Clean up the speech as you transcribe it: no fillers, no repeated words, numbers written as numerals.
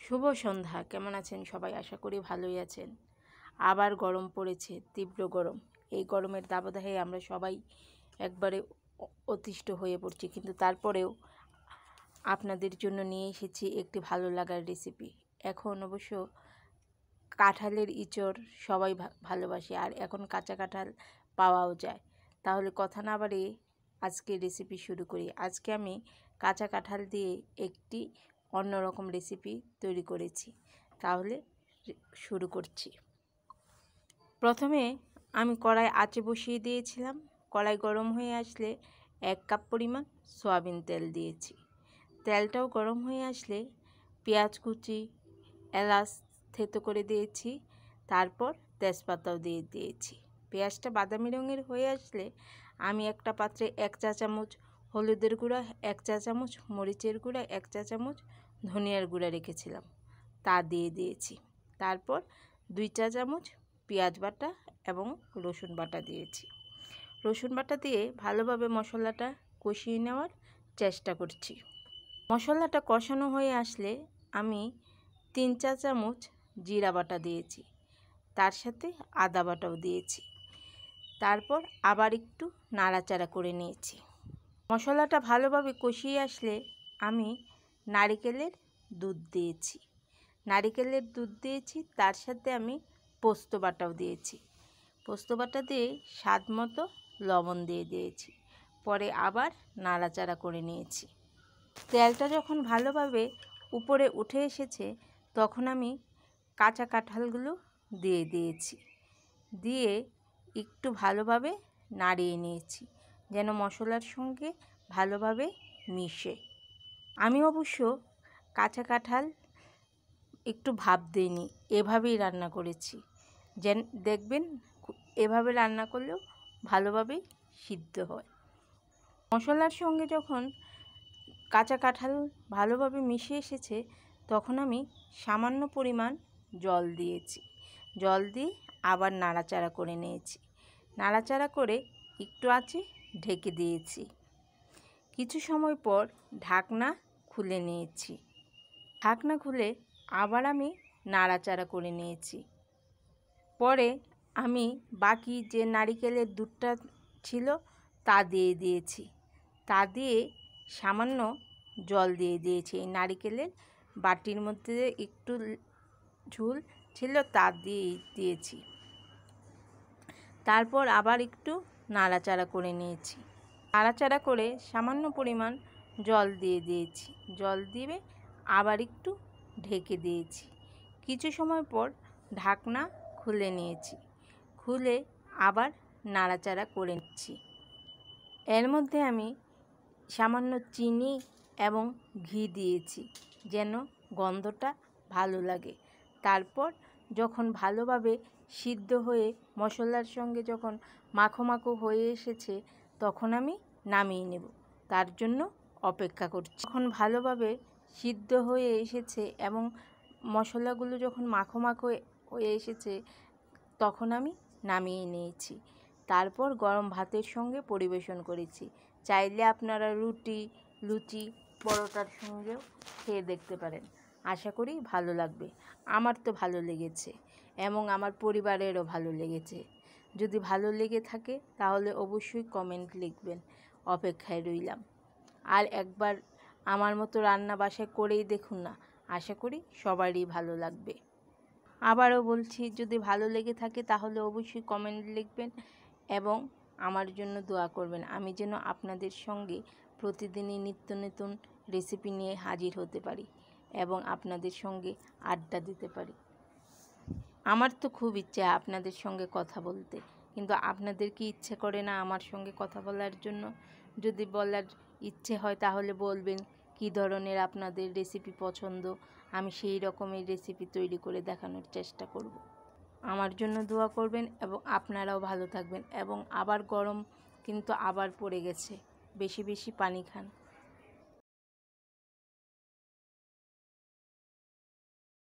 শুভ সন্ধ্যা। কেমন আছেন সবাই? আশা করি ভালোই আছেন। আবার গরম পড়েছে, তীব্র গরম। এই গরমের দাবদাহে আমরা সবাই একবারে অতিষ্ঠ হয়ে পড়ছি, কিন্তু তারপরেও আপনাদের জন্য নিয়ে এসেছি একটি ভালো লাগার রেসিপি। এখন অবশ্য কাঁঠালের ইঁচড় সবাই ভালোবাসে, আর এখন কাঁচা কাঁঠাল পাওয়াও যায়। তাহলে কথা না বাড়িয়ে আজকে রেসিপি শুরু করি। আজকে আমি কাঁচা কাঁঠাল দিয়ে একটি অন্যরকম রেসিপি তৈরি করেছি। তাহলে শুরু করছি। প্রথমে আমি কড়াই আঁচে বসিয়ে দিয়েছিলাম। কড়াই গরম হয়ে আসলে 1 কাপ পরিমাণ সয়াবিন তেল দিয়েছি। তেলটাও গরম হয়ে আসলে পেঁয়াজ কুচি, এলাচ থেতো করে দিয়েছি, তারপর তেজপাতাও দিয়ে দিয়েছি। পেঁয়াজটা বাদামি রঙের হয়ে আসলে আমি একটা পাত্রে 1 চা চামচ হলুদের গুঁড়া, 1 চা চামচ মরিচের গুঁড়া, 1 চা চামচ ধনিয়ার গুঁড়া রেখেছিলাম, তা দিয়ে দিয়েছি। তারপর 2 চা চামচ পেঁয়াজ বাটা এবং রসুন বাটা দিয়েছি। রসুন বাটা দিয়ে ভালোভাবে মশলাটা কষিয়ে নেওয়ার চেষ্টা করছি। মশলাটা কষানো হয়ে আসলে আমি 3 চা চামচ জিরা বাটা দিয়েছি, তার সাথে আদা বাটাও দিয়েছি। তারপর আবার একটু নাড়াচাড়া করে নিয়েছি। মশলাটা ভালোভাবে কষিয়ে আসলে আমি নারিকেলের দুধ দিয়েছি। তার সাথে আমি পোস্ত বাটাও দিয়েছি। পোস্ত বাটা দিয়ে স্বাদ মতো লবণ দিয়ে দিয়েছি। পরে আবার নাড়াচাড়া করে নিয়েছি। তেলটা যখন ভালোভাবে উপরে উঠে এসেছে তখন আমি কাঁচা কাঁঠালগুলো দিয়ে দিয়েছি। দিয়ে একটু ভালোভাবে নাড়িয়ে নিয়েছি যেন মশলার সঙ্গে ভালোভাবে মিশে। আমি অবশ্য কাঁচা কাঁঠাল একটু ভাপ দিইনি, এভাবেই রান্না করেছি। দেখবেন এভাবে রান্না করলেও ভালোভাবেই সিদ্ধ হয়। মশলার সঙ্গে যখন কাঁচা কাঁঠাল ভালোভাবে মিশে এসেছে তখন আমি সামান্য পরিমাণ জল দিয়েছি। জল দিয়ে আবার নাড়াচাড়া করে নিয়েছি। নাড়াচাড়া করে একটু আঁচে ঢেকে দিয়েছি। কিছু সময় পর ঢাকনা খুলে নিয়েছি। ঢাকনা খুলে আবার আমি নাড়াচাড়া করে নিয়েছি। পরে আমি বাকি যে নারিকেলের দুধটা ছিল তা দিয়ে দিয়েছি। তা দিয়ে সামান্য জল দিয়ে দিয়েছি। এই নারিকেলের বাটির মধ্যে একটু ঝোল ছিল তা দিয়েছি। তারপর আবার একটু নাড়াচাড়া করে নিয়েছি। নাড়াচাড়া করে সামান্য পরিমাণ জল দিয়ে দিয়েছি। জল দিয়ে আবার একটু ঢেকে দিয়েছি। কিছু সময় পর ঢাকনা খুলে নিয়েছি। খুলে আবার নাড়াচাড়া করে নিচ্ছি। এর মধ্যে আমি সামান্য চিনি এবং ঘি দিয়েছি যেন গন্ধটা ভালো লাগে। তারপর যখন ভালোভাবে সিদ্ধ হয়ে মশলার সঙ্গে যখন মাখো মাখো হয়ে এসেছে তখন আমি নামিয়ে নেব, তার জন্য অপেক্ষা করছি। যখন ভালোভাবে সিদ্ধ হয়ে এসেছে এবং মশলাগুলো যখন মাখো মাখো হয়ে এসেছে তখন আমি নামিয়ে নিয়েছি। তারপর গরম ভাতের সঙ্গে পরিবেশন করেছি। চাইলে আপনারা রুটি, লুচি, পরোটার সঙ্গেও খেয়ে দেখতে পারেন। আশা করি ভালো লাগবে। আমার তো ভালো লেগেছে এবং আমার পরিবারেরও ভালো লেগেছে। যদি ভালো লেগে থাকে তাহলে অবশ্যই কমেন্ট লিখবেন, অপেক্ষায় রইলাম। আর একবার আমার মতো রান্না বাসায় করেই দেখুন না, আশা করি সবারই ভালো লাগবে। আবারও বলছি, যদি ভালো লেগে থাকে তাহলে অবশ্যই কমেন্ট লিখবেন এবং আমার জন্য দোয়া করবেন। আমি যেন আপনাদের সঙ্গে প্রতিদিনই নিত্য নতুন রেসিপি নিয়ে হাজির হতে পারি এবং আপনাদের সঙ্গে আড্ডা দিতে পারি। আমার তো খুব ইচ্ছে আপনাদের সঙ্গে কথা বলতে, কিন্তু আপনাদের কি ইচ্ছে করে না আমার সঙ্গে কথা বলার জন্য? যদি বলার ইচ্ছে হয় তাহলে বলবেন কী ধরনের আপনাদের রেসিপি পছন্দ, আমি সেই রকমের রেসিপি তৈরি করে দেখানোর চেষ্টা করব। আমার জন্য দোয়া করবেন এবং আপনারাও ভালো থাকবেন। এবং আবার গরম কিন্তু আবার পড়ে গেছে, বেশি বেশি পানি খান।